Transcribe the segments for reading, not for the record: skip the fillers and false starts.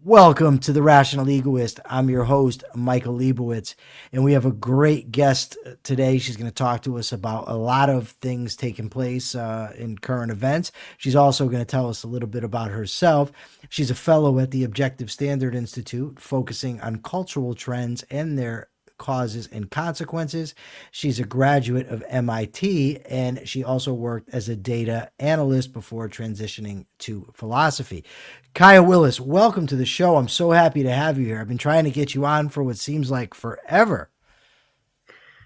Welcome to the Rational Egoist. I'm your host, Michael Leibowitz, and we have a great guest today. She's going to talk to us about a lot of things taking place in current events. She's also going to tell us a little bit about herself. She's a fellow at the Objective Standard Institute, focusing on cultural trends and their causes and consequences. She's a graduate of MIT, and she also worked as a data analyst before transitioning to philosophy. Kiyah Willis, welcome to the show. I'm so happy to have you here. I've been trying to get you on for what seems like forever.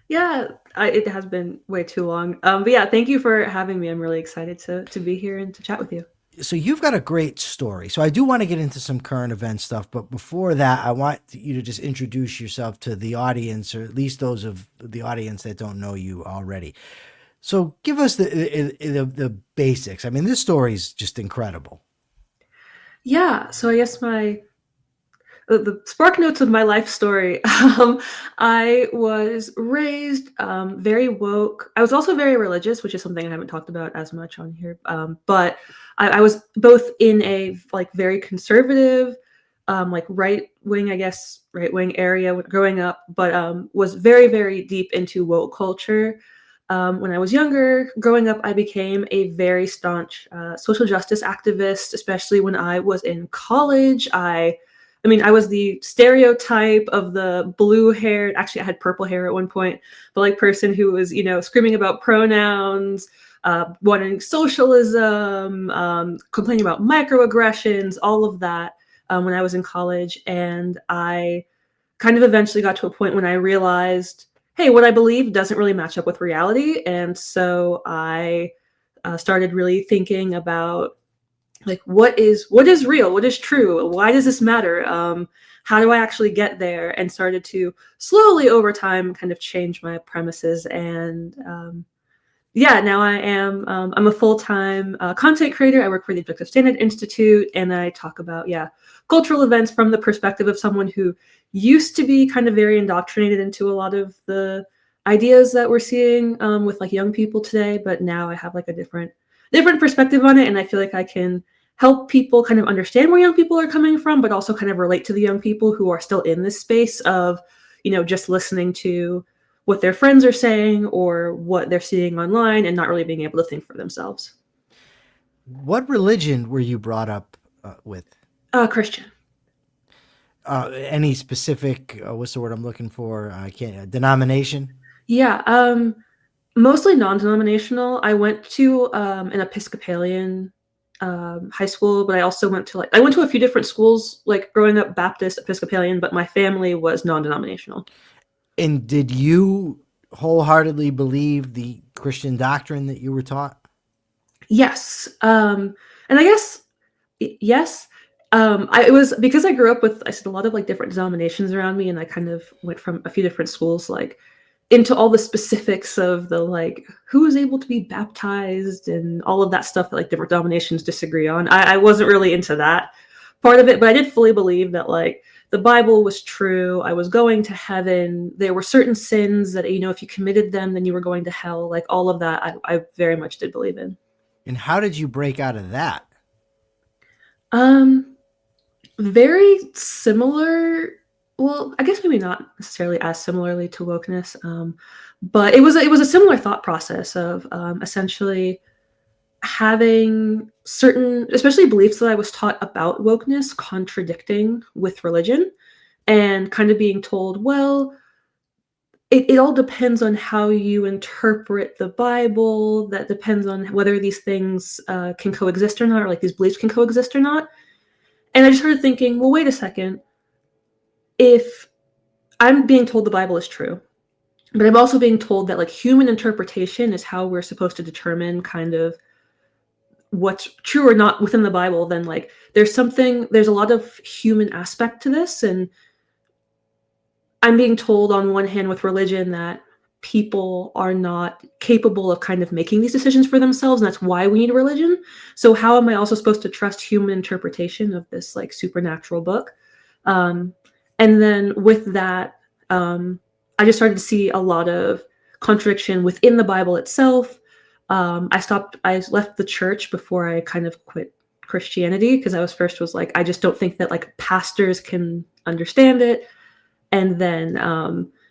Yeah, it has been way too long. But yeah, thank you for having me. I'm really excited to be here and to chat with you. So you've got a great story. So I do want to get into some current event stuff, but before that, I want you to just introduce yourself to the audience, or at least those of the audience that don't know you already. So give us the basics. I mean, this story is just incredible. Yeah, so I guess the spark notes of my life story. I was raised very woke. I was also very religious, which is something I haven't talked about as much on here. But I was both in a like very conservative, like right wing, I guess, right wing area growing up, but was very, very deep into woke culture. When I was younger, growing up, I became a very staunch social justice activist, especially when I was in college. I was the stereotype of the blue haired, actually, I had purple hair at one point, but like person who was, screaming about pronouns, wanting socialism, complaining about microaggressions, all of that when I was in college. And I kind of eventually got to a point when I realized, hey, what I believe doesn't really match up with reality. And so I started really thinking about like what is real, what is true, why does this matter, how do I actually get there, and started to slowly over time kind of change my premises. And yeah, now I'm a full-time content creator. I work for the Objective Standard Institute, and I talk about, yeah, cultural events from the perspective of someone who used to be kind of very indoctrinated into a lot of the ideas that we're seeing with like young people today, but now I have like a different perspective on it, and I feel like I can help people kind of understand where young people are coming from, but also kind of relate to the young people who are still in this space of, just listening to what their friends are saying or what they're seeing online and not really being able to think for themselves. What religion were you brought up with? Christian. Any specific, what's the word I'm looking for? I can't, denomination? Yeah, mostly non-denominational. I went to an Episcopalian high school, but I also I went to a few different schools, like growing up Baptist, Episcopalian, but my family was non-denominational. And did you wholeheartedly believe the Christian doctrine that you were taught? Yes, and I guess yes. It was because I grew up with, I said, a lot of like different denominations around me, and I kind of went from a few different schools, like into all the specifics of the like who is able to be baptized and all of that stuff that like different denominations disagree on. I wasn't really into that part of it, but I did fully believe that like the Bible was true. I was going to heaven. There were certain sins that, if you committed them, then you were going to hell. Like all of that, I very much did believe in. And how did you break out of that? Um, Very similar. Well, I guess maybe not necessarily as similarly to wokeness, but it was a similar thought process of essentially having certain, especially beliefs that I was taught about wokeness, contradicting with religion, and kind of being told, well, it all depends on how you interpret the Bible. That depends on whether these things can coexist or not, or like these beliefs can coexist or not. And I just started thinking, well, wait a second. If I'm being told the Bible is true, but I'm also being told that like human interpretation is how we're supposed to determine kind of what's true or not within the Bible, then like there's a lot of human aspect to this. And I'm being told on one hand with religion that people are not capable of kind of making these decisions for themselves, and that's why we need a religion. So how am I also supposed to trust human interpretation of this like supernatural book? Um, and then with that, I just started to see a lot of contradiction within the Bible itself. I left the church before I kind of quit Christianity, because I was like, I just don't think that like pastors can understand it. And then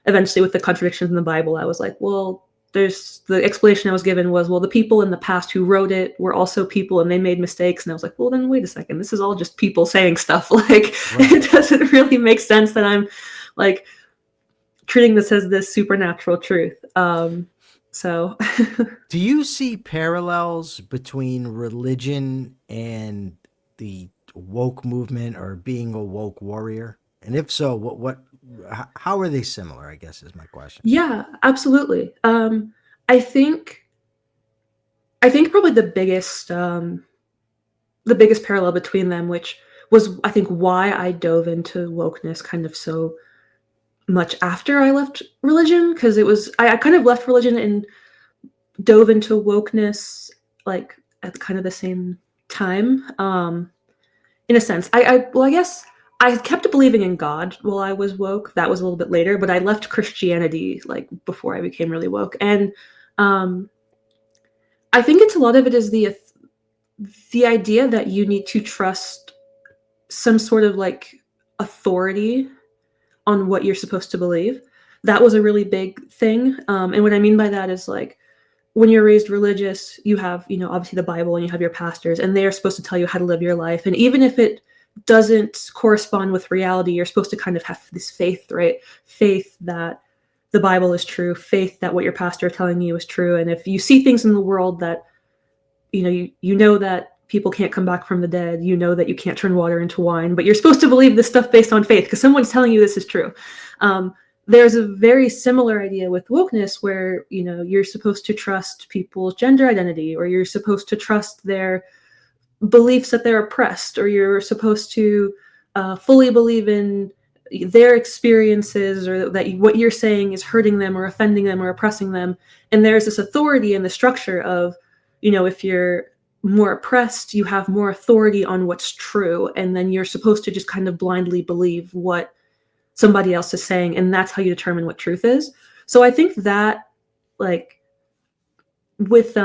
eventually with the contradictions in the Bible, I was like, well, there's the explanation I was given was, well, the people in the past who wrote it were also people and they made mistakes. And I was like, well, then wait a second, this is all just people saying stuff. Like, Right. it doesn't really make sense that I'm like treating this as this supernatural truth. So Do you see parallels between religion and the woke movement or being a woke warrior? And if so, how are they similar? I guess is my question. yeah, absolutely. I think I think probably the biggest parallel between them, which was I think why I dove into wokeness kind of so much after I left religion, because it was I kind of left religion and dove into wokeness like at kind of the same time. In a sense, I guess I kept believing in God while I was woke. That was a little bit later, but I left Christianity like before I became really woke, and um, I think it's a lot of it is the idea that you need to trust some sort of like authority on what you're supposed to believe. That was a really big thing. And what I mean by that is like when you're raised religious, you have, obviously the Bible and you have your pastors, and they are supposed to tell you how to live your life. And even if it doesn't correspond with reality, you're supposed to kind of have this faith, right? Faith that the Bible is true, faith that what your pastor is telling you is true. And if you see things in the world that you know that people can't come back from the dead, you know that you can't turn water into wine, but you're supposed to believe this stuff based on faith because someone's telling you this is true. There's a very similar idea with wokeness where you're supposed to trust people's gender identity, or you're supposed to trust their beliefs that they're oppressed, or you're supposed to fully believe in their experiences, or that what you're saying is hurting them or offending them or oppressing them. And there's this authority in the structure of, if you're more oppressed, you have more authority on what's true, and then you're supposed to just kind of blindly believe what somebody else is saying, and that's how you determine what truth is. So I think that, like, with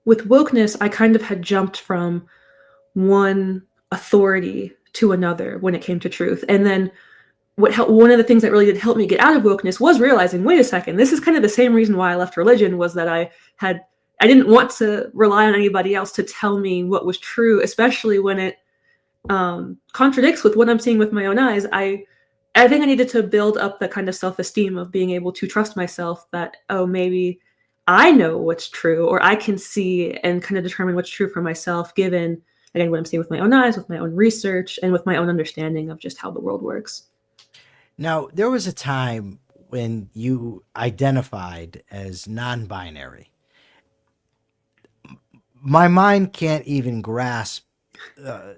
wokeness, I kind of had jumped from one authority to another when it came to truth. And then one of the things that really did help me get out of wokeness was realizing, wait a second, this is kind of the same reason why I left religion, was that I didn't want to rely on anybody else to tell me what was true, especially when it contradicts with what I'm seeing with my own eyes. I think I needed to build up the kind of self-esteem of being able to trust myself that, oh, maybe I know what's true, or I can see and kind of determine what's true for myself, given, again, what I'm seeing with my own eyes, with my own research, and with my own understanding of just how the world works. Now, there was a time when you identified as non-binary. My mind can't even grasp uh,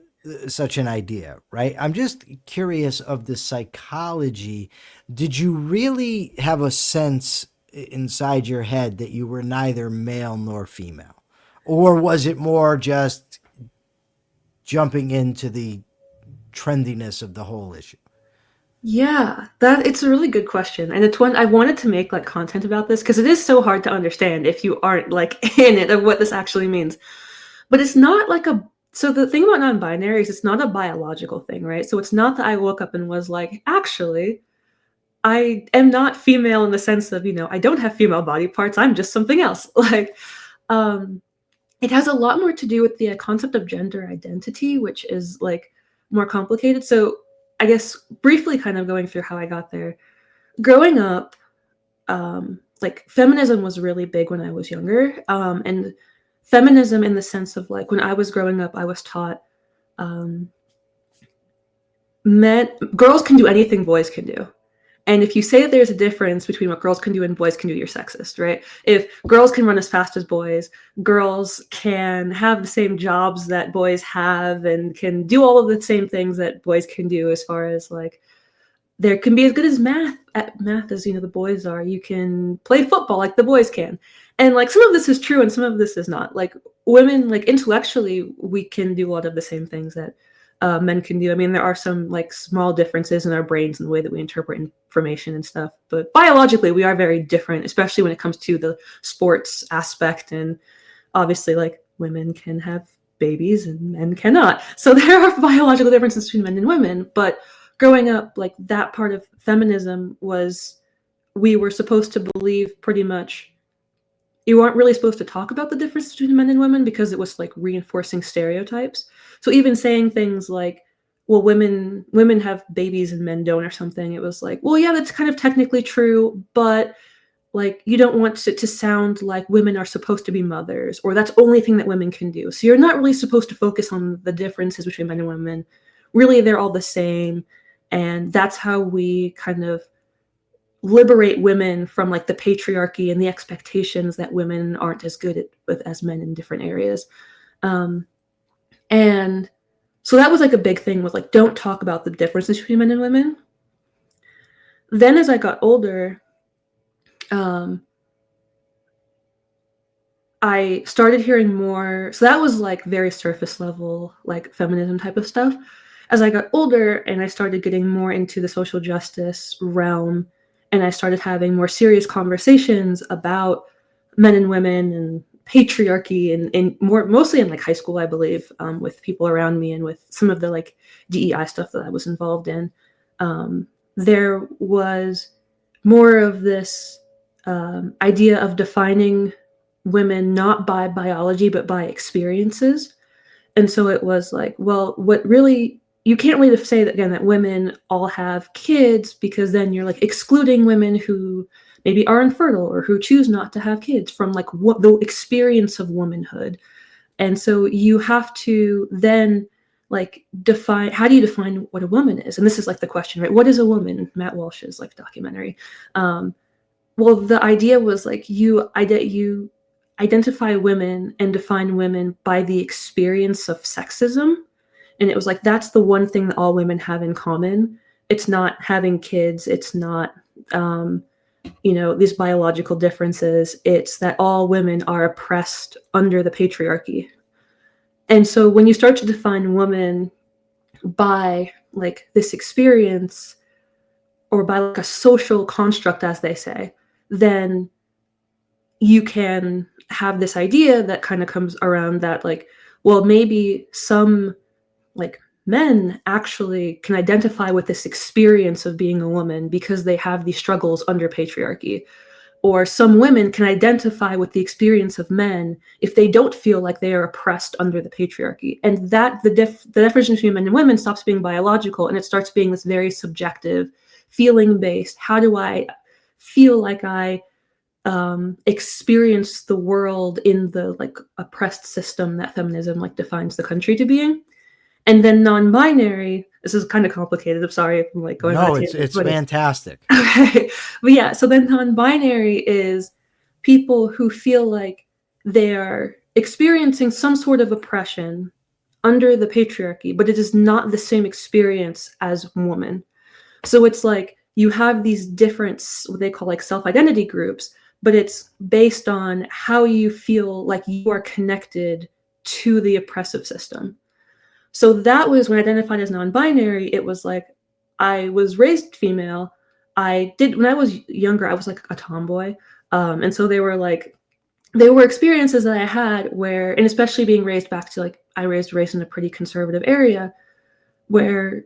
such an idea, right? I'm just curious of the psychology. Did you really have a sense inside your head that you were neither male nor female? Or was it more just jumping into the trendiness of the whole issue? Yeah, that it's a really good question. And it's one I wanted to make like content about this because it is so hard to understand if you aren't like in it of what this actually means. But it's not like so the thing about non-binary is it's not a biological thing, right? So it's not that I woke up and was like, actually, I am not female in the sense of, I don't have female body parts. I'm just something else. Like, um, it has a lot more to do with the concept of gender identity, which is like more complicated. So I guess briefly kind of going through how I got there. Growing up, like feminism was really big when I was younger. And feminism in the sense of like when I was growing up, I was taught um, girls can do anything boys can do. And if you say that there's a difference between what girls can do and boys can do, you're sexist, right? If girls can run as fast as boys, girls can have the same jobs that boys have and can do all of the same things that boys can do, as far as like there can be as good as math as the boys are. You can play football like the boys can. And like some of this is true and some of this is not. Like women, like intellectually, we can do a lot of the same things that men can do. I mean, there are some like small differences in our brains and the way that we interpret information and stuff, but biologically we are very different, especially when it comes to the sports aspect. And obviously like women can have babies and men cannot. So there are biological differences between men and women. But growing up, like that part of feminism was we were supposed to believe pretty much you weren't really supposed to talk about the difference between men and women because it was like reinforcing stereotypes. So even saying things like, well, women have babies and men don't or something, it was like, well, yeah, that's kind of technically true, but like you don't want it to sound like women are supposed to be mothers or that's the only thing that women can do. So you're not really supposed to focus on the differences between men and women. Really, they're all the same. And that's how we kind of liberate women from like the patriarchy and the expectations that women aren't as good as men in different areas. And so that was like a big thing was like, don't talk about the differences between men and women. Then as I got older, I started hearing more. So that was like very surface level, like feminism type of stuff. As I got older and I started getting more into the social justice realm, and I started having more serious conversations about men and women and patriarchy and more mostly in like high school, I believe, with people around me and with some of the like DEI stuff that I was involved in. There was more of this idea of defining women not by biology but by experiences. And so it was like, well, what really you can't really say that again that women all have kids because then you're like excluding women who maybe are infertile or who choose not to have kids from like what the experience of womanhood. And so you have to then like define how do you define what a woman is? And this is like the question, right? What is a woman? Matt Walsh's like documentary. Well, the idea was like you identify women and define women by the experience of sexism. And it was like, that's the one thing that all women have in common. It's not having kids. It's not, these biological differences. It's that all women are oppressed under the patriarchy. And so when you start to define woman by like this experience or by like a social construct, as they say, then you can have this idea that kind of comes around that like, well, maybe some like men actually can identify with this experience of being a woman because they have these struggles under patriarchy. Or some women can identify with the experience of men if they don't feel like they are oppressed under the patriarchy. And that the difference between men and women stops being biological and it starts being this very subjective, feeling based. How do I feel like I experience the world in the like oppressed system that feminism like defines the country to being? And then non-binary, this is kind of complicated. I'm sorry if I'm like going on a No, tangent. it's fantastic. Okay. But yeah, so then non-binary is people who feel like they're experiencing some sort of oppression under the patriarchy, but it is not the same experience as woman. So it's like you have these different, what they call like self-identity groups, but it's based on how you feel like you are connected to the oppressive system. So that was when I identified as non-binary. It was like I was raised female. When I was younger, I was like a tomboy. And so they were experiences that I had where, and especially being raised back to like, I raised in a pretty conservative area where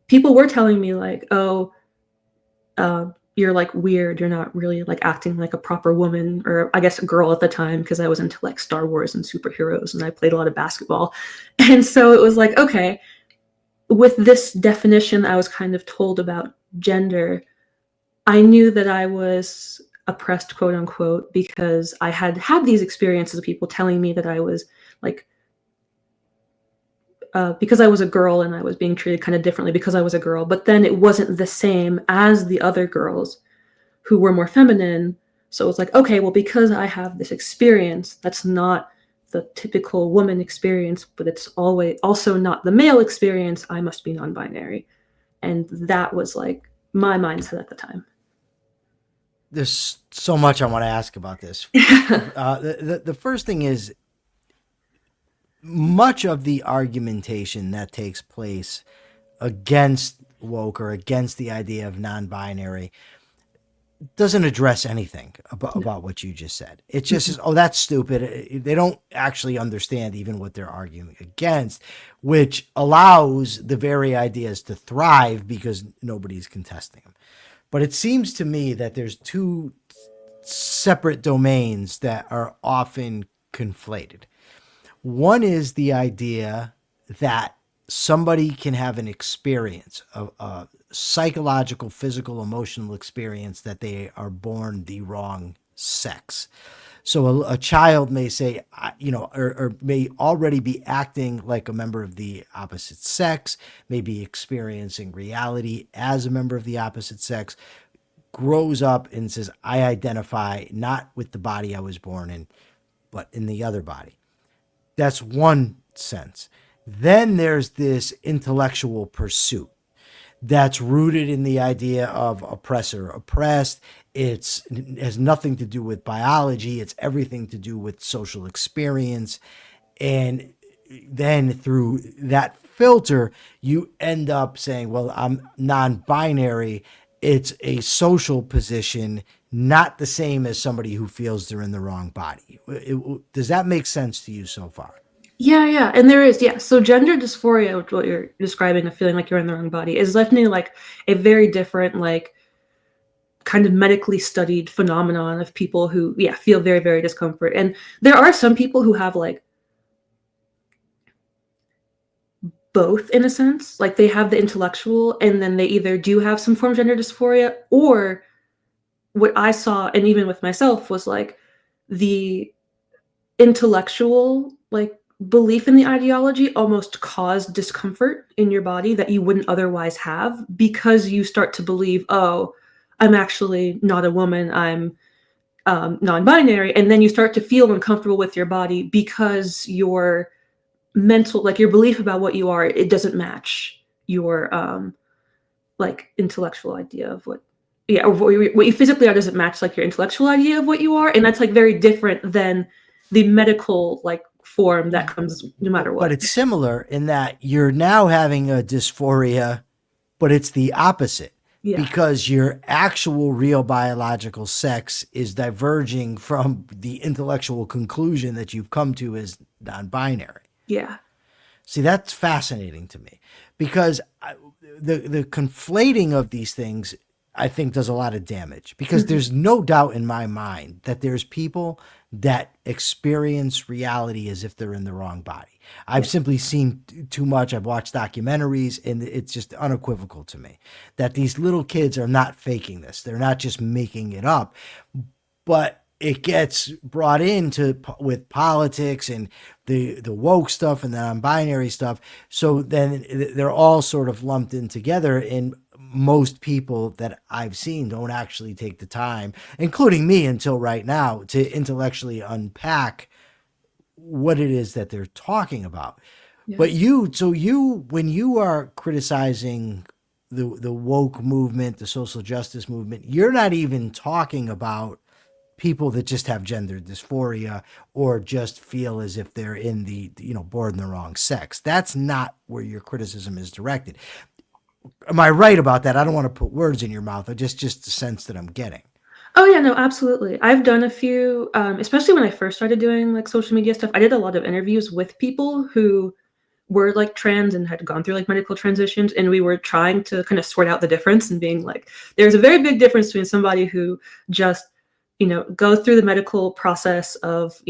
people were telling me like, oh, you're like weird. You're not really like acting like a proper woman, or I guess a girl at the time, because I was into like Star Wars and superheroes and I played a lot of basketball. And so it was like, okay, with this definition I was kind of told about gender, I knew that I was oppressed, quote unquote, because I had had these experiences of people telling me that I was like, because I was a girl and I was being treated kind of differently because I was a girl, but then it wasn't the same as the other girls who were more feminine. So it was like, okay, well, because I have this experience, that's not the typical woman experience, but it's always also not the male experience, I must be non-binary. And that was like my mindset at the time. There's so much I want to ask about this. The first thing is much of the argumentation that takes place against woke or against the idea of non-binary doesn't address anything No. about what you just said. It just Mhm. says, oh, that's stupid. They don't actually understand even what they're arguing against, which allows the very ideas to thrive because nobody's contesting them. But it seems to me that there's two separate domains that are often conflated. One is the idea that somebody can have an experience, a psychological, physical, emotional experience that they are born the wrong sex. So a child may say, or may already be acting like a member of the opposite sex, may be experiencing reality as a member of the opposite sex, grows up and says, I identify not with the body I was born in, but in the other body. That's one sense. Then there's this intellectual pursuit that's rooted in the idea of oppressor oppressed. It has nothing to do with biology. It's everything to do with social experience. And then through that filter, you end up saying, well, I'm non binary. It's a social position, not the same as somebody who feels they're in the wrong body. Does that make sense to you so far? Yeah, yeah, and there is, yeah. So gender dysphoria, which what you're describing, of feeling like you're in the wrong body, is definitely like a very different, like kind of medically studied phenomenon of people who, yeah, feel very, very discomfort. And there are some people who have like both in a sense, like they have the intellectual, and then they either do have some form of gender dysphoria, or what I saw, and even with myself, was like the intellectual, like, belief in the ideology almost caused discomfort in your body that you wouldn't otherwise have, because you start to believe, oh, I'm actually not a woman, I'm non-binary, and then you start to feel uncomfortable with your body because your mental, like your belief about what you are, it doesn't match your like intellectual idea of what, yeah, or what you physically are doesn't match like your intellectual idea of what you are, and that's like very different than the medical like form that comes no matter But what. it's similar in that you're now having a dysphoria, but it's the opposite Yeah, because your actual real biological sex is diverging from the intellectual conclusion that you've come to as non binary. yeah. See, that's fascinating to me because the conflating of these things, I think, does a lot of damage because Mhm. there's no doubt in my mind that there's people that experience reality as if they're in the wrong body. Yeah, I've simply seen too much. I've watched documentaries, and it's just unequivocal to me that these little kids are not faking this. They're not just making it up, but it gets brought into with politics and the woke stuff and the non-binary stuff. So then they're all sort of lumped in together. And most people that I've seen don't actually take the time, including me until right now, to intellectually unpack what it is that they're talking about. yeah. But when you are criticizing the woke movement, the social justice movement, you're not even talking about people that just have gender dysphoria or just feel as if they're in the born the wrong sex. That's not where your criticism is directed. Am I right about that? I don't want to put words in your mouth. I just the sense that I'm getting. Oh yeah, no, absolutely. I've done a few, especially when I first started doing like social media stuff. I did a lot of interviews with people who were like trans and had gone through like medical transitions, and we were trying to kind of sort out the difference and being like, there's a very big difference between somebody who just, goes through the medical process of,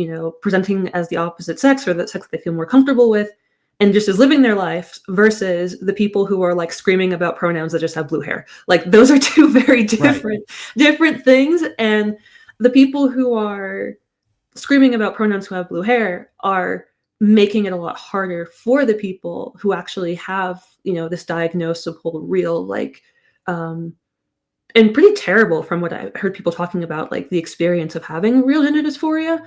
presenting as the opposite sex or the sex that they feel more comfortable with, and just is living their life, versus the people who are like screaming about pronouns that just have blue hair. Like those are two very Right. different things. And the people who are screaming about pronouns who have blue hair are making it a lot harder for the people who actually have, this diagnosable real, like, um, and pretty terrible from what I heard people talking about, like the experience of having real gender dysphoria.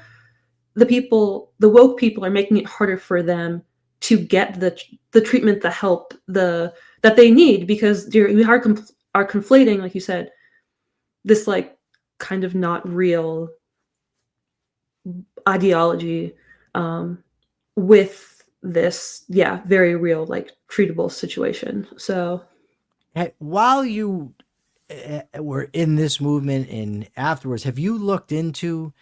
The woke people are making it harder for them to get the treatment, the help, that they need, because we are conflating, like you said, this like kind of not real ideology, um, with this, yeah, very real, like treatable situation. So While you were in this movement and afterwards, have you looked into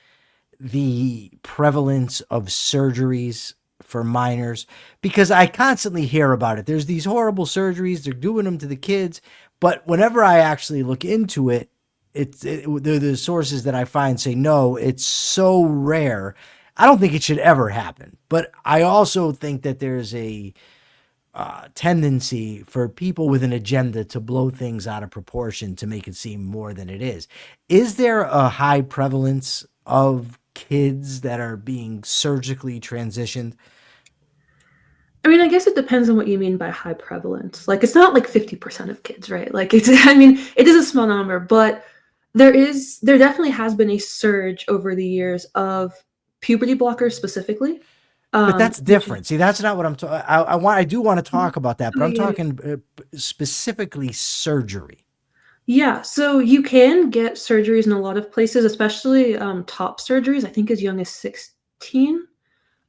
the prevalence of surgeries for minors? Because I constantly hear about it. There's these horrible surgeries, they're doing them to the kids. But whenever I actually look into it, the sources that I find say, no, it's so rare. I don't think it should ever happen. But I also think that there's a tendency for people with an agenda to blow things out of proportion to make it seem more than it is. Is there a high prevalence of kids that are being surgically transitioned? I mean, I guess it depends on what you mean by high prevalence. Like, it's not like 50% of kids, right? Like, it's, I mean, it is a small number, but there definitely has been a surge over the years of puberty blockers specifically. But that's Which is, different. See, that's not what I'm talking. I do want to talk about that, but oh, I'm yeah, yeah. talking specifically surgery. Yeah, so you can get surgeries in a lot of places, especially top surgeries, I think as young as 16.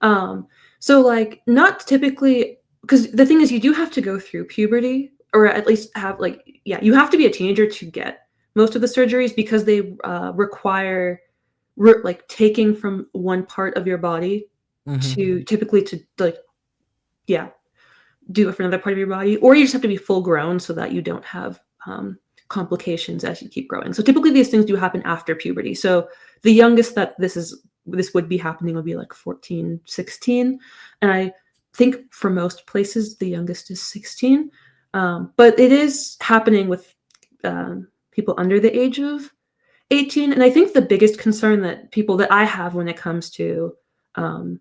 Um, so like not typically because the thing is you do have to go through puberty or at least have like yeah, you have to be a teenager to get most of the surgeries because they require like taking from one part of your body Hmm. to typically to like yeah, do it for another part of your body, or you just have to be full grown so that you don't have complications as you keep growing. So typically these things do happen after puberty. So the youngest that this would be happening would be like 14, 16. And I think for most places the youngest is 16. But it is happening with people under the age of 18. And I think the biggest concern that people that I have when it comes to um,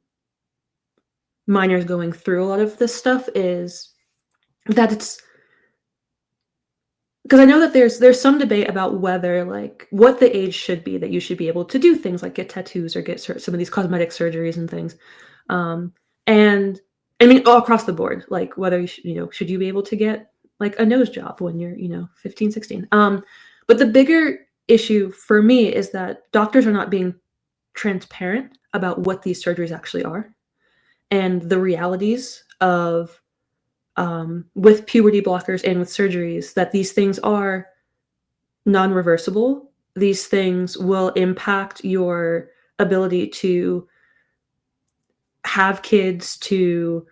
minors going through a lot of this stuff is that it's because I know that there's some debate about whether like what the age should be that you should be able to do things like get tattoos or get some of these cosmetic surgeries and things. Um, and I mean all across the board, like whether should you be able to get like a nose job when you're 15, 16. But the bigger issue for me is that doctors are not being transparent about what these surgeries actually are and the realities of with puberty blockers and with surgeries that these things are non-reversible. These things will impact your ability to have kids, to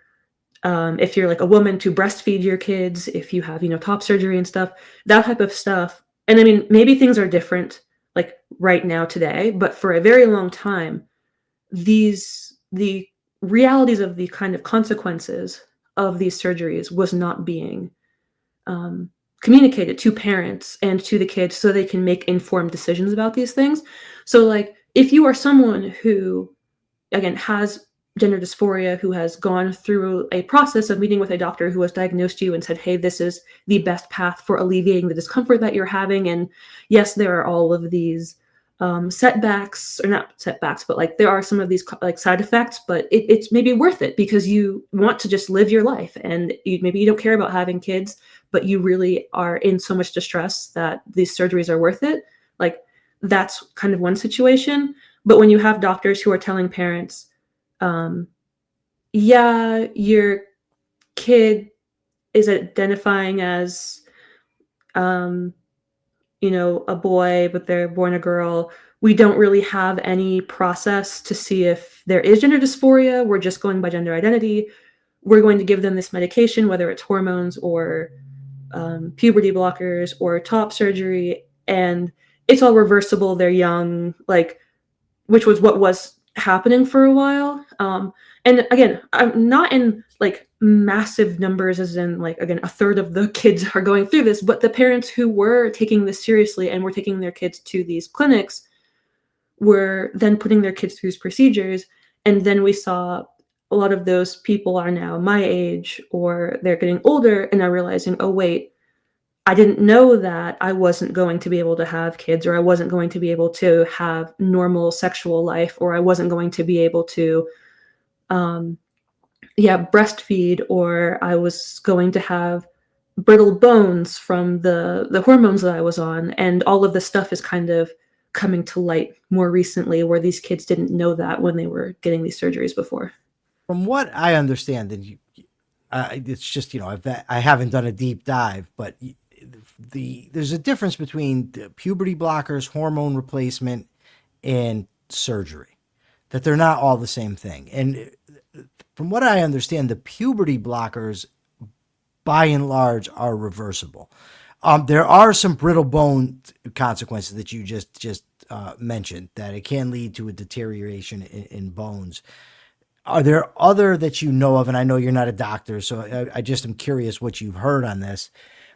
if you're like a woman, to breastfeed your kids, if you have top surgery and stuff, that type of stuff. And I mean, maybe things are different like right now today, but for a very long time, the realities of the kind of consequences of these surgeries was not being um, communicated to parents and to the kids so they can make informed decisions about these things. So, like, if you are someone who, again, has gender dysphoria, who has gone through a process of meeting with a doctor who has diagnosed you and said, hey, this is the best path for alleviating the discomfort that you're having. And yes, there are all of these setbacks, or not setbacks, but like there are some of these like side effects, but it's maybe worth it because you want to just live your life and maybe you don't care about having kids, but you really are in so much distress that these surgeries are worth it. Like that's kind of one situation. But when you have doctors who are telling parents, um, yeah, your kid is identifying as, um, a boy, but they're born a girl. We don't really have any process to see if there is gender dysphoria. We're just going by gender identity. We're going to give them this medication, whether it's hormones or puberty blockers or top surgery, and it's all reversible. They're young, like which was what was happening for a while. And again, I'm not in like massive numbers, as in like again a third of the kids are going through this, but the parents who were taking this seriously and were taking their kids to these clinics were then putting their kids through these procedures, and then we saw a lot of those people are now my age or they're getting older and are realizing, oh wait, I didn't know that I wasn't going to be able to have kids, or I wasn't going to be able to have normal sexual life, or I wasn't going to be able to, um, yeah, breastfeed, or I was going to have brittle bones from the hormones that I was on, and all of this stuff is kind of coming to light more recently, where these kids didn't know that when they were getting these surgeries before. From what I understand, and it's just I haven't done a deep dive, but there's a difference between the puberty blockers, hormone replacement, and surgery. That they're not all the same thing. And from what I understand, the puberty blockers, by and large, are reversible. There are some brittle bone consequences that you just mentioned, that it can lead to a deterioration in bones. Are there other that you know of? And I know you're not a doctor, so I just am curious what you've heard on this.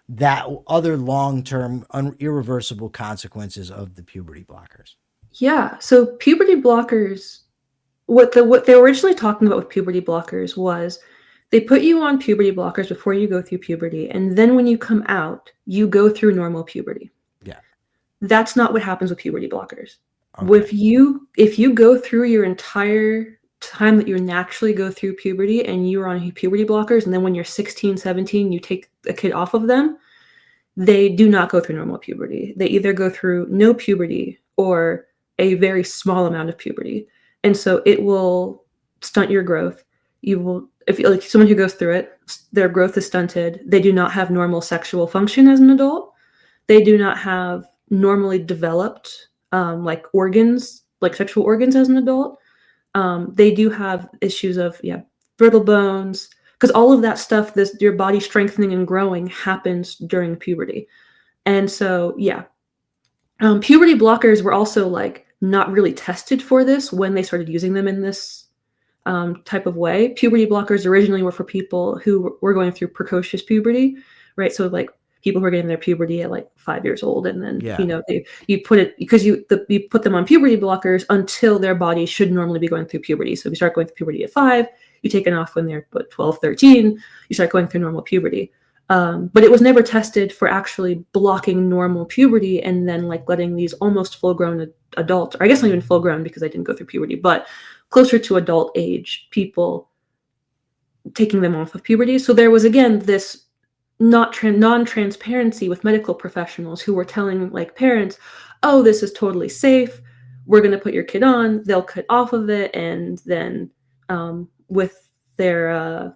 That other long-term, irreversible consequences of the puberty blockers. Yeah. So puberty blockers, what they were originally talking about with puberty blockers was they put you on puberty blockers before you go through puberty, and then when you come out, you go through normal puberty. Yeah. That's not what happens with puberty blockers. Okay. If you go through your entire time that you naturally go through puberty and you're on puberty blockers, and then when you're 16, 17, you take a kid off of them, they do not go through normal puberty. They either go through no puberty or a very small amount of puberty. And so it will stunt your growth. You will, if you like someone who goes through it, their growth is stunted. They do not have normal sexual function as an adult. They do not have normally developed like organs, like sexual organs as an adult. They do have issues of brittle bones, because all of that stuff, your body strengthening and growing happens during puberty. And so puberty blockers were also like not really tested for this when they started using them in this type of way. Puberty blockers originally were for people who were going through precocious puberty, right? So like people who are getting their puberty at like 5 years old, and then you put them on puberty blockers until their body should normally be going through puberty. So if you start going through puberty at 5, you take it off when they're 12, 13, you start going through normal puberty. But it was never tested for actually blocking normal puberty and then like letting these almost full-grown adults, or I guess not even full-grown because I didn't go through puberty, but closer to adult age people, taking them off of puberty. So there was, again, this non-transparency with medical professionals who were telling like parents, oh, this is totally safe. We're going to put your kid on. They'll cut off of it. And then with their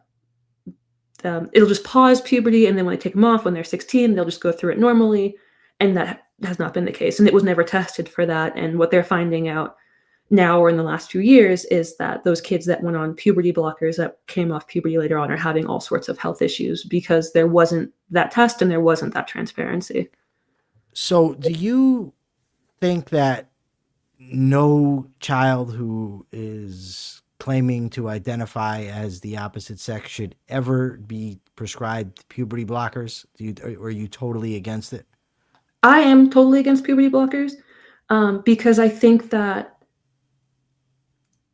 it'll just pause puberty, and then when they take them off when they're 16, they'll just go through it normally. And that has not been the case, and it was never tested for that. And what they're finding out now, or in the last few years, is that those kids that went on puberty blockers that came off puberty later on are having all sorts of health issues because there wasn't that test and there wasn't that transparency. So do you think that no child who is claiming to identify as the opposite sex should ever be prescribed puberty blockers? Are you totally against it? I am totally against puberty blockers because I think that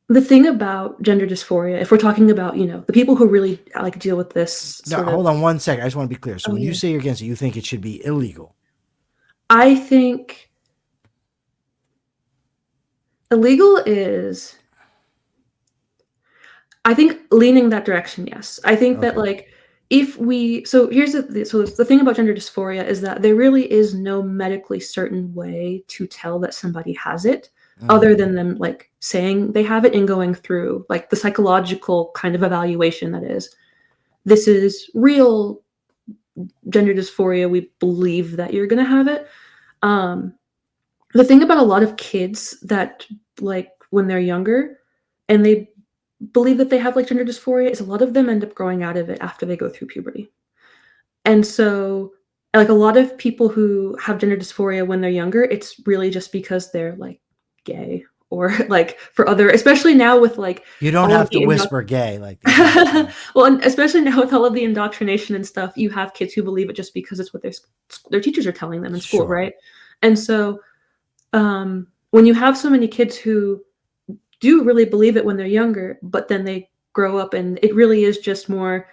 the thing about gender dysphoria, if we're talking about, the people who really like deal with this No, hold on one second. I just want to be clear. So when you say you're against it, you think it should be illegal? I think illegal is, I think leaning that direction, yes. I think that like so the thing about gender dysphoria is that there really is no medically certain way to tell that somebody has it, other than them like saying they have it and going through like the psychological kind of evaluation that is, this is real gender dysphoria. We believe that you're going to have it. The thing about a lot of kids that like when they're younger and they believe that they have like gender dysphoria is a lot of them end up growing out of it after they go through puberty. And so like a lot of people who have gender dysphoria when they're younger, it's really just because they're like gay, or like for other, especially now with like, you don't have to whisper gay like well, and especially now with all of the indoctrination and stuff, you have kids who believe it just because it's what their teachers are telling them in school, right? And so when you have so many kids who do really believe it when they're younger, but then they grow up and it really is just more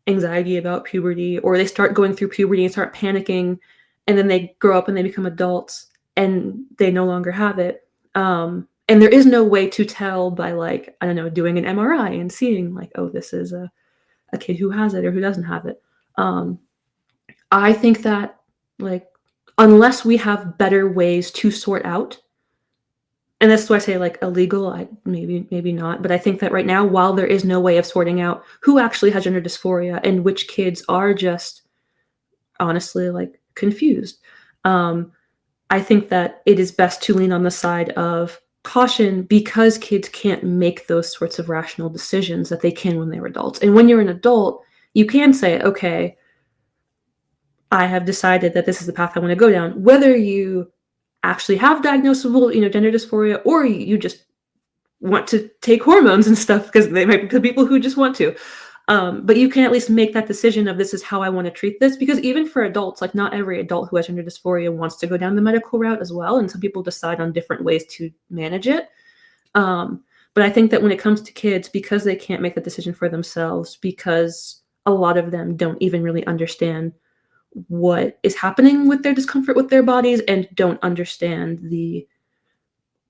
anxiety about puberty, or they start going through puberty and start panicking, and then they grow up and they become adults and they no longer have it. And there is no way to tell by like, I don't know, doing an MRI and seeing like, oh, this is a kid who has it or who doesn't have it. I think that like, unless we have better ways to sort out, and that's why I say like illegal, maybe not, but I think that right now, while there is no way of sorting out who actually has gender dysphoria and which kids are just honestly like confused. Um, I think that it is best to lean on the side of caution because kids can't make those sorts of rational decisions that they can when they're adults. And when you're an adult, you can say, okay, I have decided that this is the path I want to go down. Whether you actually have diagnosable, gender dysphoria, or you just want to take hormones and stuff because they might be people who just want to. But you can at least make that decision of this is how I want to treat this, because even for adults, like not every adult who has gender dysphoria wants to go down the medical route as well, and some people decide on different ways to manage it. But I think that when it comes to kids, because they can't make the decision for themselves, because a lot of them don't even really understand what is happening with their discomfort with their bodies and don't understand the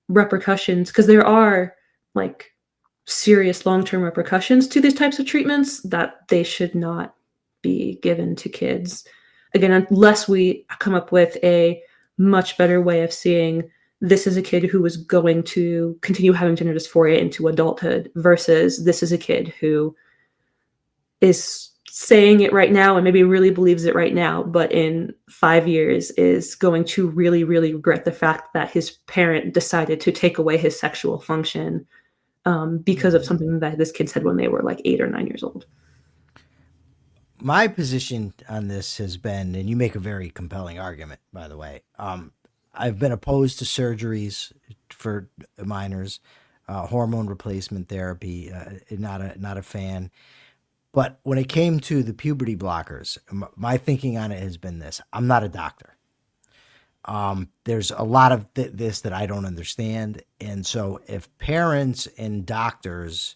repercussions, because there are like serious long-term repercussions to these types of treatments that they should not be given to kids. Again, unless we come up with a much better way of seeing this is a kid who is going to continue having gender dysphoria into adulthood versus this is a kid who is saying it right now and maybe really believes it right now, but in 5 years is going to really, really regret the fact that his parent decided to take away his sexual function because of something that this kid said when they were like 8 or 9 years old. My position on this has been, and you make a very compelling argument, by the way. I've been opposed to surgeries for minors, hormone replacement therapy. Not a fan. But when it came to the puberty blockers, my thinking on it has been this: I'm not a doctor. There's a lot of this that I don't understand, and so if parents and doctors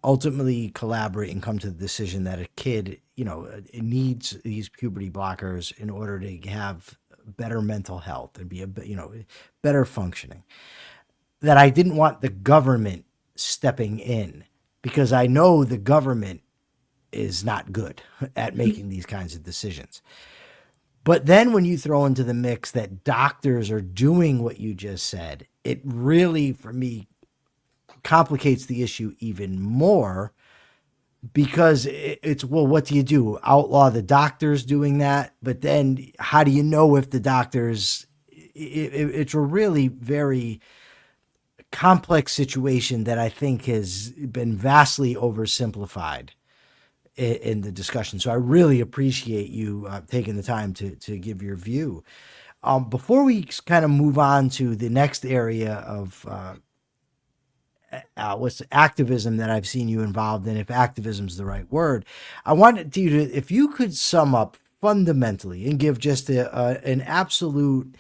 ultimately collaborate and come to the decision that a kid, it needs these puberty blockers in order to have better mental health and be better functioning, that I didn't want the government stepping in, because I know the government is not good at making these kinds of decisions. But then when you throw into the mix that doctors are doing what you just said, it really, for me, complicates the issue even more, because it's, well, what do you do? Outlaw the doctors doing that? But then how do you know if the doctors, it's a really very complex situation that I think has been vastly oversimplified in the discussion. So I really appreciate you taking the time to give your view. Before we kind of move on to the next area of what's activism that I've seen you involved in, if activism is the right word, I wanted you to, if you could sum up fundamentally and give just an absolute,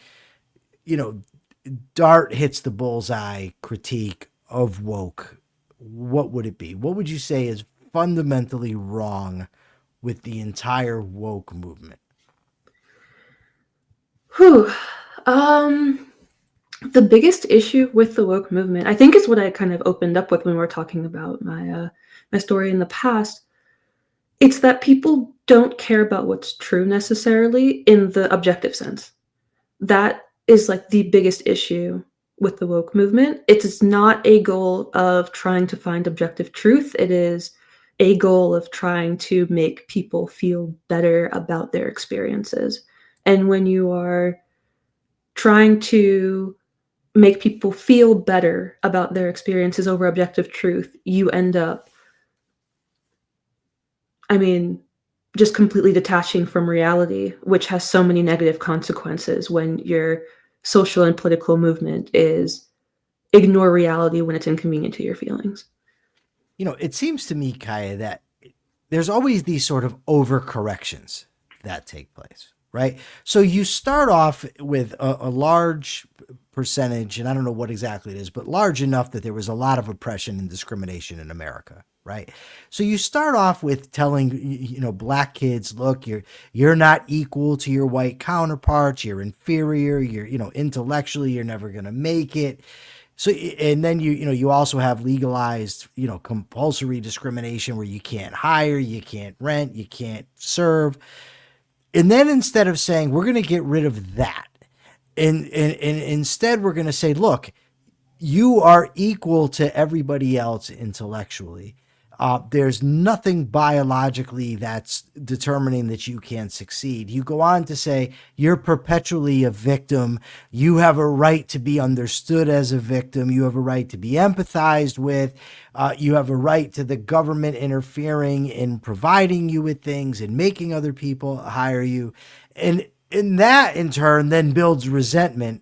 dart hits the bullseye critique of woke, what would it be? What would you say is fundamentally wrong with the entire woke movement? Whew. The biggest issue with the woke movement, I think, is what I kind of opened up with when we were talking about my story in the past. It's that people don't care about what's true necessarily in the objective sense. That is like the biggest issue with the woke movement. It is not a goal of trying to find objective truth. It is a goal of trying to make people feel better about their experiences. And when you are trying to make people feel better about their experiences over objective truth, you end up, I mean, just completely detaching from reality, which has so many negative consequences when your social and political movement is ignore reality when it's inconvenient to your feelings. It seems to me, Kaia, that there's always these sort of overcorrections that take place, right? So you start off with a large percentage, and I don't know what exactly it is, but large enough that there was a lot of oppression and discrimination in America, right? So you start off with telling, black kids, look, you're not equal to your white counterparts, you're inferior, you're, intellectually, you're never going to make it. So, and then you also have legalized, compulsory discrimination where you can't hire, you can't rent, you can't serve. And then instead of saying we're going to get rid of that, and instead we're going to say, look, you are equal to everybody else intellectually. There's nothing biologically that's determining that you can't succeed. You go on to say you're perpetually a victim. You have a right to be understood as a victim. You have a right to be empathized with. You have a right to the government interfering in providing you with things and making other people hire you. And in that, in turn, then builds resentment,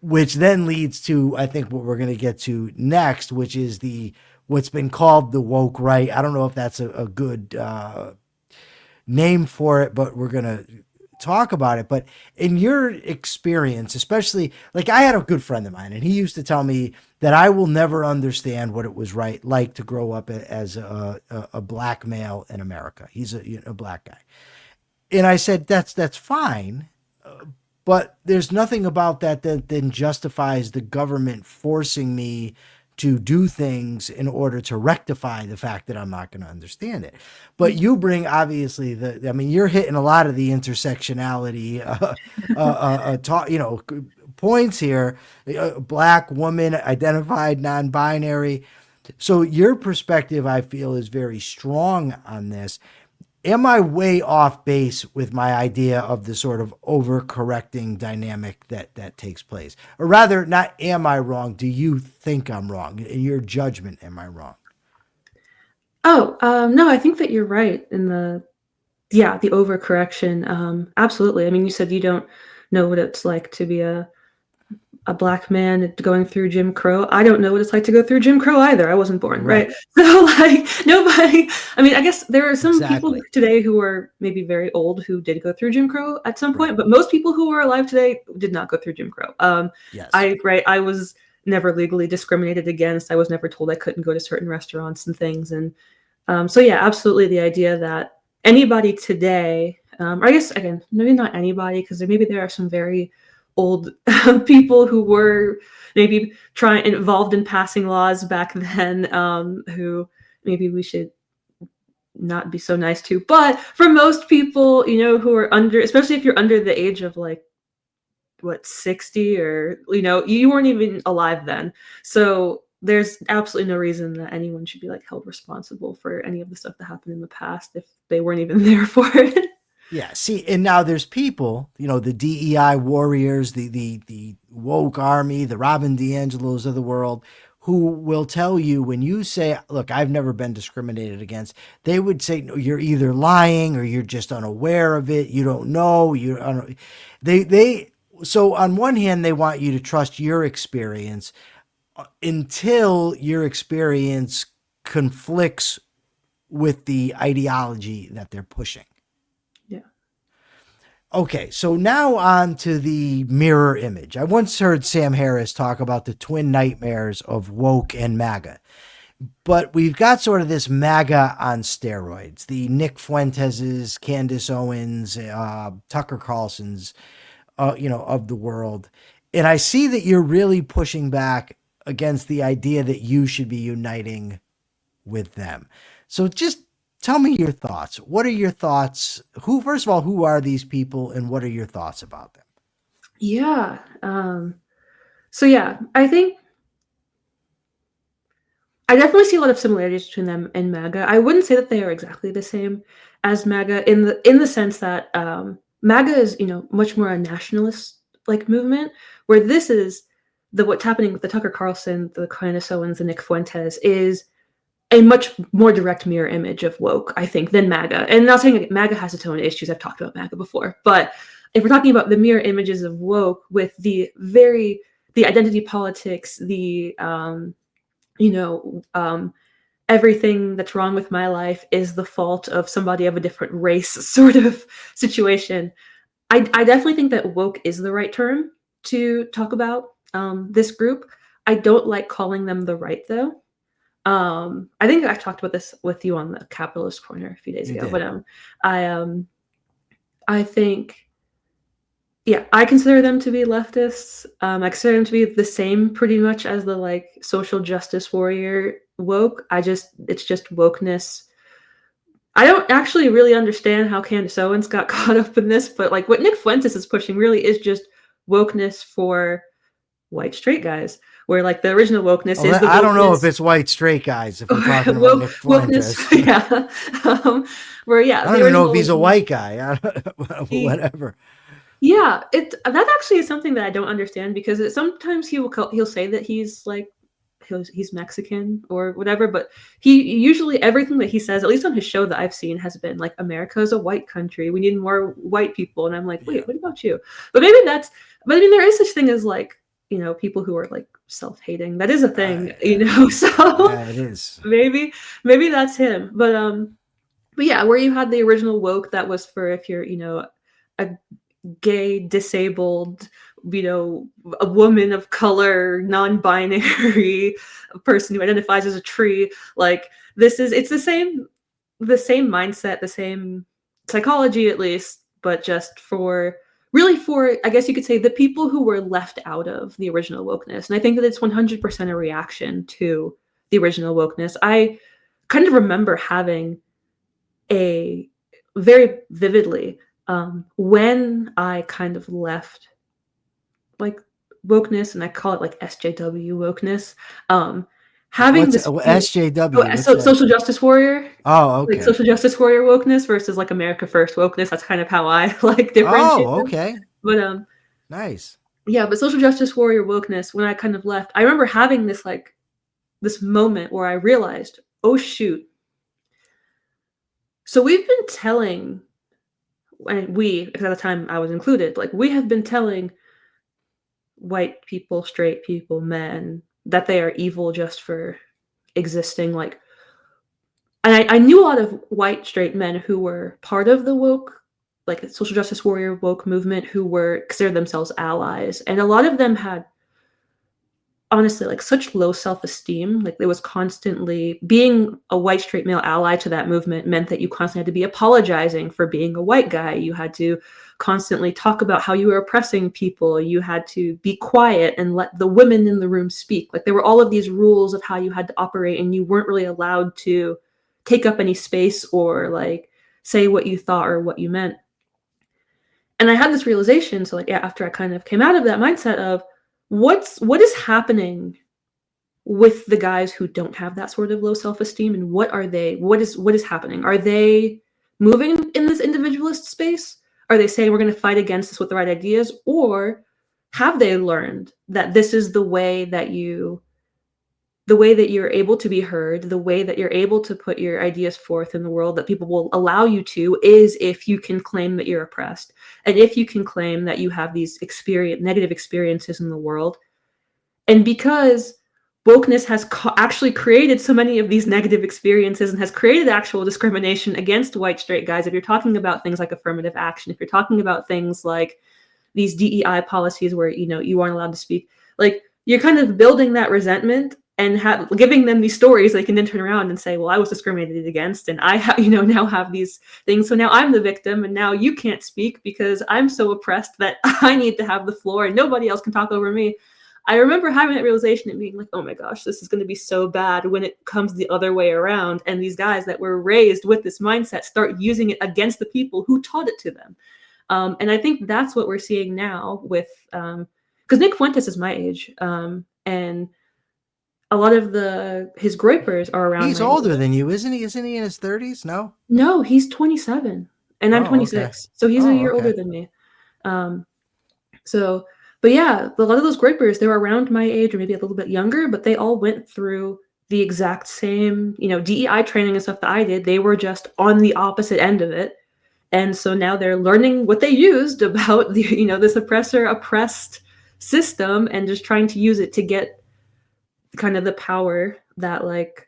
which then leads to, I think, what we're going to get to next, which is the what's been called the woke right. I don't know if that's a good name for it, but we're going to talk about it. But in your experience, especially, like, I had a good friend of mine, and he used to tell me that I will never understand what it was like to grow up as a black male in America. He's a black guy. And I said, that's fine. But there's nothing about that then justifies the government forcing me to do things in order to rectify the fact that I'm not going to understand it. But you bring obviously I mean, you're hitting a lot of the intersectionality, points here. Black, woman, identified, non-binary. So your perspective, I feel, is very strong on this. Am I way off base with my idea of the sort of overcorrecting dynamic that takes place? Or rather, not am I wrong? Do you think I'm wrong? In your judgment, am I wrong? Oh, no, I think that you're right in the overcorrection. Absolutely. I mean, you said you don't know what it's like to be a black man going through Jim Crow. I don't know what it's like to go through Jim Crow either. I wasn't born, right? So like nobody, I mean, I guess there are some people Exactly. today who are maybe very old who did go through Jim Crow at some point, Right. but most people who are alive today did not go through Jim Crow. Yes. I was never legally discriminated against. I was never told I couldn't go to certain restaurants and things. And so yeah, absolutely the idea that anybody today, or I guess again, maybe not anybody, because maybe there are some very old people who were maybe involved in passing laws back then, who maybe we should not be so nice to. But for most people, who are under, especially if you're under the age of like what 60, or you weren't even alive then, so there's absolutely no reason that anyone should be like held responsible for any of the stuff that happened in the past if they weren't even there for it. Yeah. See, and now there's people, the DEI warriors, the woke army, the Robin DiAngelos of the world, who will tell you when you say, "Look, I've never been discriminated against," they would say, "No, you're either lying or you're just unaware of it. You don't know. They. So on one hand, they want you to trust your experience until your experience conflicts with the ideology that they're pushing." Yeah. Okay, so now on to the mirror image. I once heard Sam Harris talk about the twin nightmares of woke and MAGA. But we've got sort of this MAGA on steroids. The Nick Fuenteses, Candace Owens, Tucker Carlson's, of the world. And I see that you're really pushing back against the idea that you should be uniting with them. So just tell me your thoughts. What are your thoughts? First of all, who are these people and what are your thoughts about them? Yeah. So yeah, I think I definitely see a lot of similarities between them and MAGA. I wouldn't say that they are exactly the same as MAGA in the sense that MAGA is much more a nationalist like movement, where this is what's happening with the Tucker Carlson, the Candace Owens, and Nick Fuentes is a much more direct mirror image of woke, I think, than MAGA. And not saying MAGA has its own issues. I've talked about MAGA before, but if we're talking about the mirror images of woke with the identity politics, everything that's wrong with my life is the fault of somebody of a different race sort of situation. I definitely think that woke is the right term to talk about this group. I don't like calling them the right, though. I think I talked about this with you on the Capitalist Corner a few days ago, but I think, yeah, I consider them to be leftists. I consider them to be the same pretty much as the like social justice warrior woke. It's just wokeness. I don't actually really understand how Candace Owens got caught up in this, but like what Nick Fuentes is pushing really is just wokeness for white straight guys, where like the original wokeness Well, is the I don't know if wokeness. it's white straight guys if we're talking about Nick Wokeness, Fuentes. yeah. Where yeah, I the don't even know if original he's was a like white guy. he Whatever. yeah, it that actually is something that I don't understand because sometimes he'll say that he's like he's Mexican or whatever, but he usually everything that he says, at least on his show that I've seen, has been like America is a white country. We need more white people, and I'm like, Yeah. wait, what about you? But maybe that's. But I mean, there is such thing as like people who are like self-hating. That is a thing, Yeah. So Yeah, it is. maybe maybe that's him. But yeah, where you had the original woke that was for if you're a gay, disabled, a woman of color, non-binary, a person who identifies as a tree. Like it's the same mindset, the same psychology at least, but just for really for I guess you could say the people who were left out of the original wokeness. And I think that it's 100% a reaction to the original wokeness. I kind of remember having a very vividly when I kind of left like wokeness, and I call it like SJW wokeness. Um, having What's this feeling, SJW? What's that? social justice warrior, Oh, like okay. social justice warrior wokeness versus like America first wokeness. That's kind of how I like differentiate Oh, them. okay. But Nice. yeah, but social justice warrior wokeness. When I kind of left, I remember having this moment where I realized, oh shoot. So we've been telling, and we, because at the time I was included, like we have been telling white people, straight people, men, that they are evil just for existing. Like, and I knew a lot of white straight men who were part of the woke, like social justice warrior woke movement, who were considered themselves allies, and a lot of them had honestly like such low self-esteem. Like there was constantly being a white straight male ally to that movement meant that you constantly had to be apologizing for being a white guy. You had to constantly talk about how you were oppressing people. You had to be quiet and let the women in the room speak. Like there were all of these rules of how you had to operate, and you weren't really allowed to take up any space or like say what you thought or what you meant. And I had this realization, so like yeah, after I kind of came out of that mindset of what is happening with the guys who don't have that sort of low self-esteem, and what is happening? Are they moving in this individualist space? Are they saying we're going to fight against this with the right ideas, or have they learned that this is the way that you're able to be heard, the way that you're able to put your ideas forth in the world, that people will allow you to, is if you can claim that you're oppressed, and if you can claim that you have these negative experiences in the world. And because wokeness has actually created so many of these negative experiences and has created actual discrimination against white straight guys, if you're talking about things like affirmative action, if you're talking about things like these DEI policies where you aren't allowed to speak, like you're kind of building that resentment and giving them these stories they can then turn around and say, well, I was discriminated against, and I now have these things, so now I'm the victim, and now you can't speak because I'm so oppressed that I need to have the floor and nobody else can talk over me. I remember having that realization and being like, oh my gosh, this is going to be so bad when it comes the other way around. And these guys that were raised with this mindset start using it against the people who taught it to them. And I think that's what we're seeing now with, because Nick Fuentes is my age. And a lot of his groypers are around He's my age. older than you, isn't he? Isn't he in his 30s? No? No, he's 27 and I'm Oh, okay. 26. So he's a Oh, year older okay. than me. Um, So, but yeah, a lot of those groypers, they were around my age or maybe a little bit younger, but they all went through the exact same, DEI training and stuff that I did. They were just on the opposite end of it. And so now they're learning what they used about this oppressor oppressed system and just trying to use it to get kind of the power that like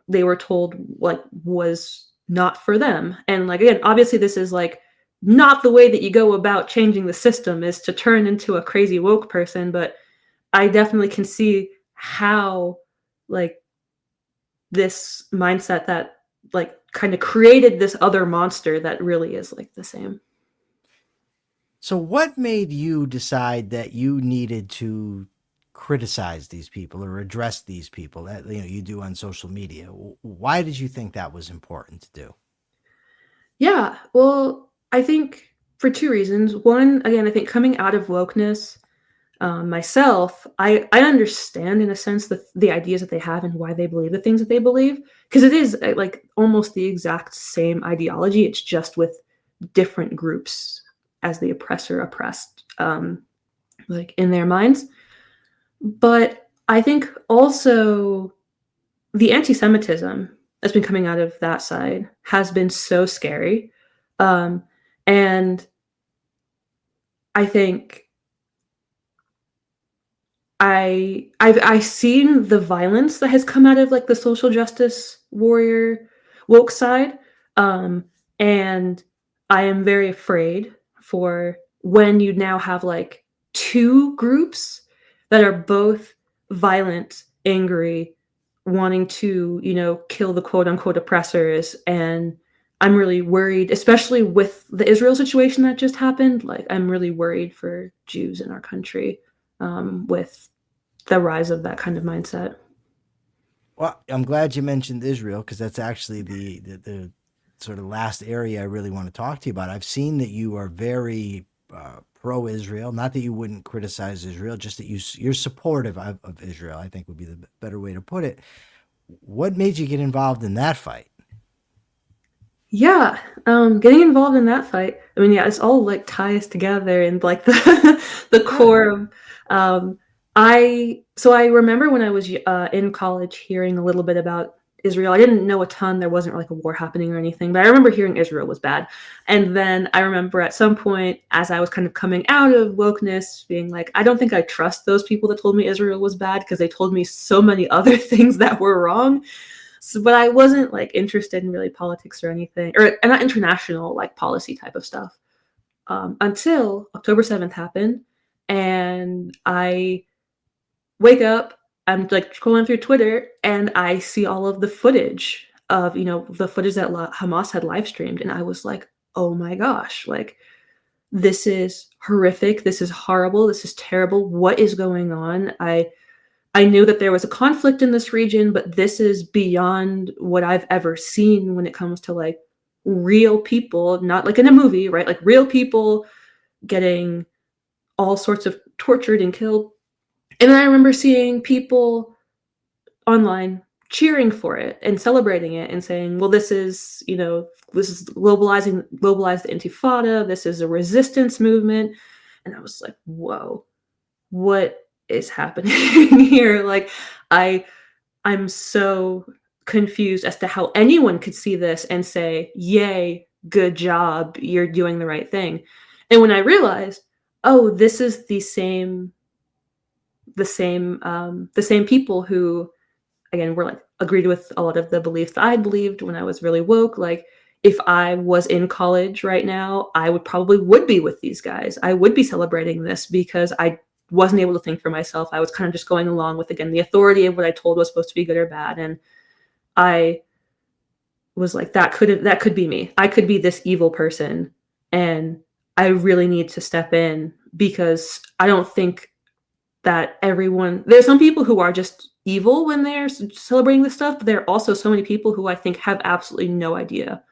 they were told like was not for them. And like again, obviously this is like not the way that you go about changing the system is to turn into a crazy woke person, but I definitely can see how like this mindset that like kind of created this other monster that really is like the same. So, what made you decide that you needed to criticize these people or address these people that you do on social media? Why did you think that was important to do? Yeah, well, I think for two reasons. One, again, I think coming out of wokeness, Myself, I understand in a sense the ideas that they have and why they believe the things that they believe, because it is like almost the exact same ideology. It's just with different groups as the oppressor oppressed, like in their minds. But I think also the anti-Semitism that's been coming out of that side has been so scary, and I think I've seen the violence that has come out of, like, the social justice warrior woke side, and I am very afraid for when you now have, like, 2 groups that are both violent, angry, wanting to, kill the quote unquote "oppressors," and I'm really worried, especially with the Israel situation that just happened, like, I'm really worried for Jews in our country, with the rise of that kind of mindset. Well, I'm glad you mentioned Israel because that's actually the sort of last area I really want to talk to you about. I've seen that you are very pro-Israel. Not that you wouldn't criticize Israel, just that you're supportive of Israel. I think would be the better way to put it. What made you get involved in that fight? Yeah, getting involved in that fight. I mean, yeah, it's all like ties together and like the the Good. core of. I remember when I was in college hearing a little bit about Israel. I didn't know a ton. There wasn't like a war happening or anything, but I remember hearing Israel was bad. And then I remember at some point, as I was kind of coming out of wokeness, being like, I don't think I trust those people that told me Israel was bad because they told me so many other things that were wrong. So, but I wasn't like interested in really politics or anything, or not international like policy type of stuff, until October 7th happened, and I wake up. I'm like scrolling through Twitter, and I see all of the footage of the footage that Hamas had live streamed, and I was like, oh my gosh, like this is horrific. This is horrible. This is terrible. What is going on? I knew that there was a conflict in this region, but this is beyond what I've ever seen when it comes to like real people, not like in a movie, right? Like real people getting all sorts of tortured and killed. And then I remember seeing people online cheering for it and celebrating it and saying, well, this is globalized intifada. This is a resistance movement. And I was like, whoa, what is happening here? Like, I I'm so confused as to how anyone could see this and say, "Yay, good job, you're doing the right thing." And when I realized, oh, this is the same people who, again, were like agreed with a lot of the beliefs that I believed when I was really woke. Like, if I was in college right now, I would be with these guys. I would be celebrating this because I wasn't able to think for myself. I was kind of just going along with, again, the authority of what I told was supposed to be good or bad. And I was like, that could be me. I could be this evil person, and I really need to step in because I don't think that everyone. There's some people who are just evil when they're celebrating this stuff, but there are also so many people who I think have absolutely no idea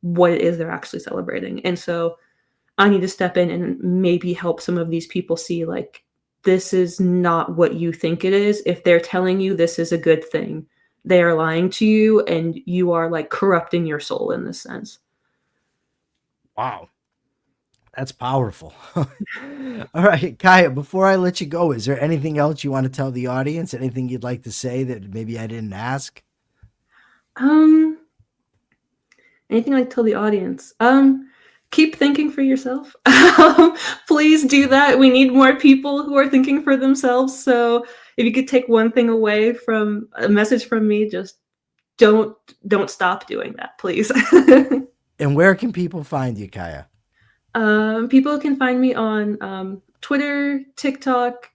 what it is they're actually celebrating, and so I need to step in and maybe help some of these people see like this is not what you think it is. If they're telling you this is a good thing, they are lying to you and you are like corrupting your soul in this sense. Wow, that's powerful. All right, Kaya, before I let you go, is there anything else you want to tell the audience? Anything you'd like to say that maybe I didn't ask? Um, Anything I tell the audience? Keep thinking for yourself. Please do that. We need more people who are thinking for themselves. So if you could take one thing away from a message from me, just don't don't stop doing that, please. And where can people find you, Kaya? People can find me on Twitter, TikTok,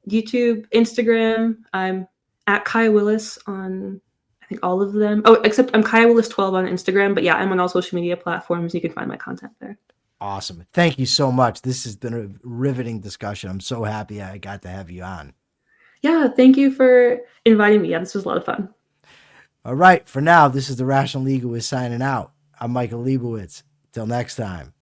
YouTube, Instagram. I'm at Kiyah Willis on I think all of them. Oh, except I'm Kiyah Willis 12 on Instagram. But yeah, I'm on all social media platforms. You can find my content there. Awesome. Thank you so much. This has been a riveting discussion. I'm so happy I got to have you on. Yeah, thank you for inviting me. Yeah, this was a lot of fun. All right. For now, this is the Rational Egoist signing out. I'm Michael Leibowitz. Till next time.